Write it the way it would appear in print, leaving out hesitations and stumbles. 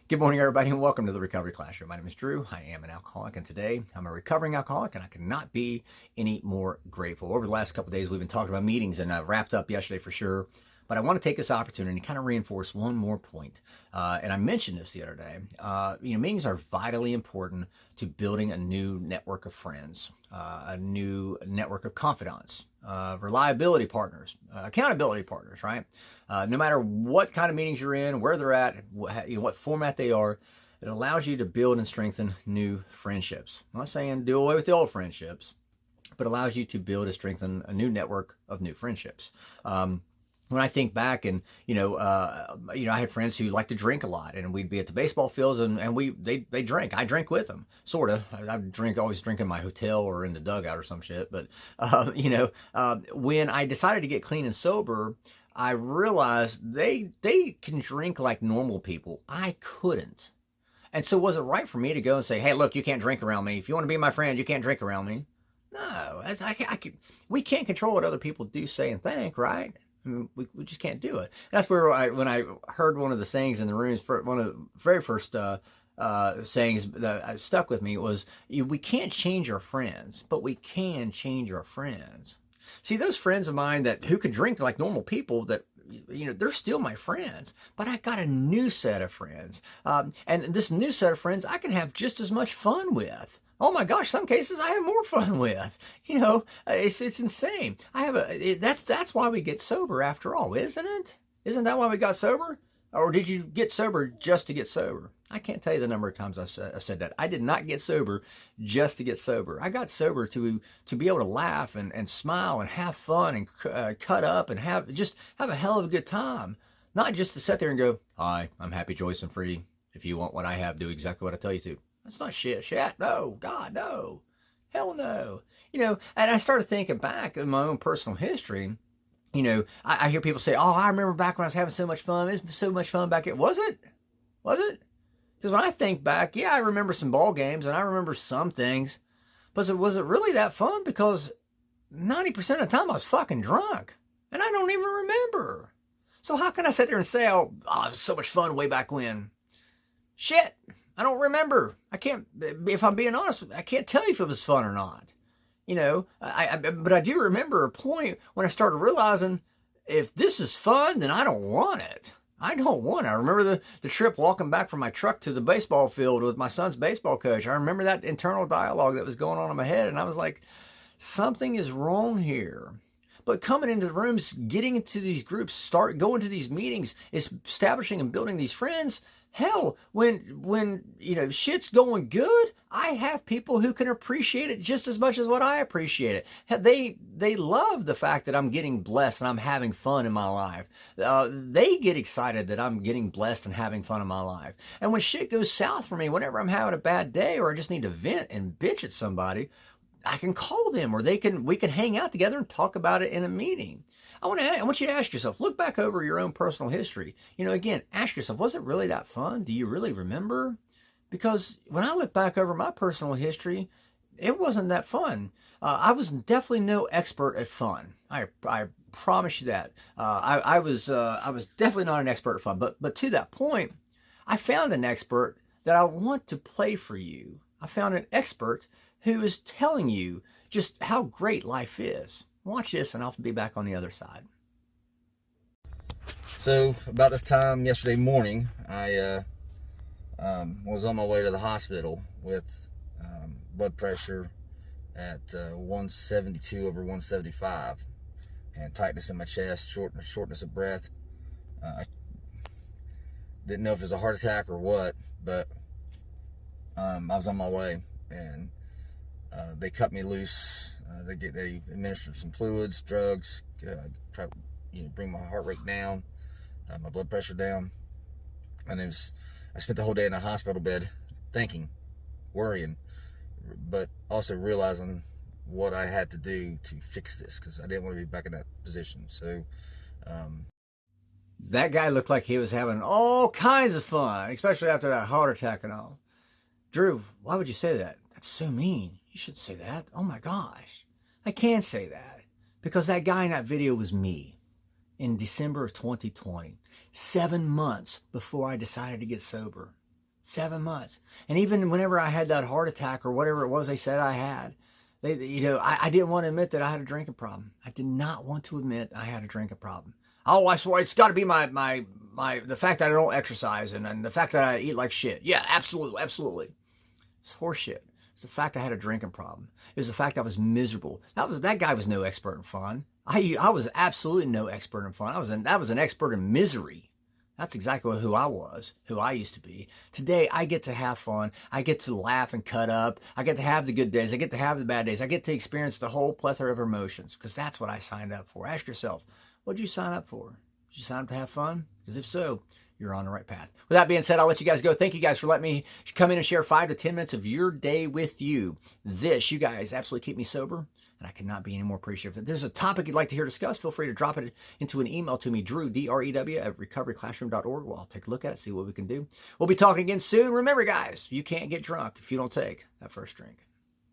Good morning, everybody, and welcome to the Recovery Classroom. My name is Drew. I am an alcoholic, and today I'm a recovering alcoholic, and I cannot be any more grateful. Over the last couple of days, we've been talking about meetings, and I wrapped up yesterday for sure. But I want to take this opportunity to kind of reinforce one more point. And I mentioned this the other day. Meetings are vitally important to building a new network of friends, a new network of confidants, reliability partners, accountability partners, right? No matter what kind of meetings you're in, where they're at, what format they are, it allows you to build and strengthen new friendships. I'm not saying do away with the old friendships, but allows you to build and strengthen a new network of new friendships. When I think back, and I had friends who liked to drink a lot, and we'd be at the baseball fields, and they drank. I drank with them, sort of. I always drink in my hotel or in the dugout or some shit. But when I decided to get clean and sober, I realized they can drink like normal people. I couldn't. And so was it right for me to go and say, hey, look, you can't drink around me. If you want to be my friend, you can't drink around me. No, we can't control what other people do, say, and think, right? I mean, we just can't do it. And that's where when I heard one of the sayings in the rooms, one of the very first sayings that stuck with me was, we can't change our friends, but we can change our friends. See, those friends of mine who could drink like normal people, that they're still my friends, but I got a new set of friends. And this new set of friends I can have just as much fun with. Oh my gosh, some cases I have more fun with. It's insane. That's why we get sober after all, isn't it? Isn't that why we got sober? Or did you get sober just to get sober? I can't tell you the number of times I said that. I did not get sober just to get sober. I got sober to be able to laugh and smile and have fun and cut up and have a hell of a good time. Not just to sit there and go, hi, I'm happy, joyous, and free. If you want what I have, do exactly what I tell you to. That's not shit. No, God, no. Hell no. And I started thinking back in my own personal history. I hear people say, oh, I remember back when I was having so much fun. It was so much fun back then. Was it? Was it? Because when I think back, yeah, I remember some ball games and I remember some things. But was it really that fun? Because 90% of the time I was fucking drunk. And I don't even remember. So how can I sit there and say, oh, it was so much fun way back when? Shit. I don't remember. I can't, if I'm being honest, I can't tell you if it was fun or not. But I do remember a point when I started realizing, if this is fun, then I don't want it. I don't want it. I remember the trip walking back from my truck to the baseball field with my son's baseball coach. I remember that internal dialogue that was going on in my head. And I was like, something is wrong here. But coming into the rooms, getting into these groups, going to these meetings, establishing and building these friends. Hell, when shit's going good, I have people who can appreciate it just as much as what I appreciate it. They love the fact that I'm getting blessed and I'm having fun in my life. They get excited that I'm getting blessed and having fun in my life. And when shit goes south for me, whenever I'm having a bad day or I just need to vent and bitch at somebody, I can call them, or we can hang out together and talk about it in a meeting. I want you to ask yourself, look back over your own personal history. Again, ask yourself, was it really that fun? Do you really remember? Because when I look back over my personal history, it wasn't that fun. I was definitely no expert at fun. I promise you that. I was definitely not an expert at fun. But to that point, I found an expert that I want to play for you. I found an expert who is telling you just how great life is. Watch this, and I'll be back on the other side. So about this time yesterday morning, I was on my way to the hospital with blood pressure at 172 over 175, and tightness in my chest, shortness of breath. I didn't know if it was a heart attack or what, but I was on my way, and they cut me loose. They administered some fluids, drugs, try to bring my heart rate down, my blood pressure down, and I spent the whole day in a hospital bed, thinking, worrying, but also realizing what I had to do to fix this, because I didn't want to be back in that position. So that guy looked like he was having all kinds of fun, especially after that heart attack and all. Drew, why would you say that? That's so mean. You should say that. Oh my gosh. I can't say that, because that guy in that video was me in December of 2020, 7 months before I decided to get sober. 7 months. And even whenever I had that heart attack or whatever it was they said I had, I didn't want to admit that I had a drinking problem. I did not want to admit I had a drinking problem. Oh, I swear it's got to be the fact that I don't exercise and the fact that I eat like shit. Yeah, absolutely, absolutely. It's horseshit. It's the fact I had a drinking problem. It was the fact I was miserable. That guy was no expert in fun. I was absolutely no expert in fun. That was an expert in misery. That's exactly who I was, who I used to be. Today, I get to have fun. I get to laugh and cut up. I get to have the good days. I get to have the bad days. I get to experience the whole plethora of emotions because that's what I signed up for. Ask yourself, what did you sign up for? Did you sign up to have fun? Because if so, you're on the right path. With that being said, I'll let you guys go. Thank you guys for letting me come in and share 5 to 10 minutes of your day with you. You guys absolutely keep me sober. And I cannot be any more appreciative. If there's a topic you'd like to hear discussed, feel free to drop it into an email to me, Drew, D-R-E-W, at recoveryclassroom.org. Well, I'll take a look at it, see what we can do. We'll be talking again soon. Remember, guys, you can't get drunk if you don't take that first drink.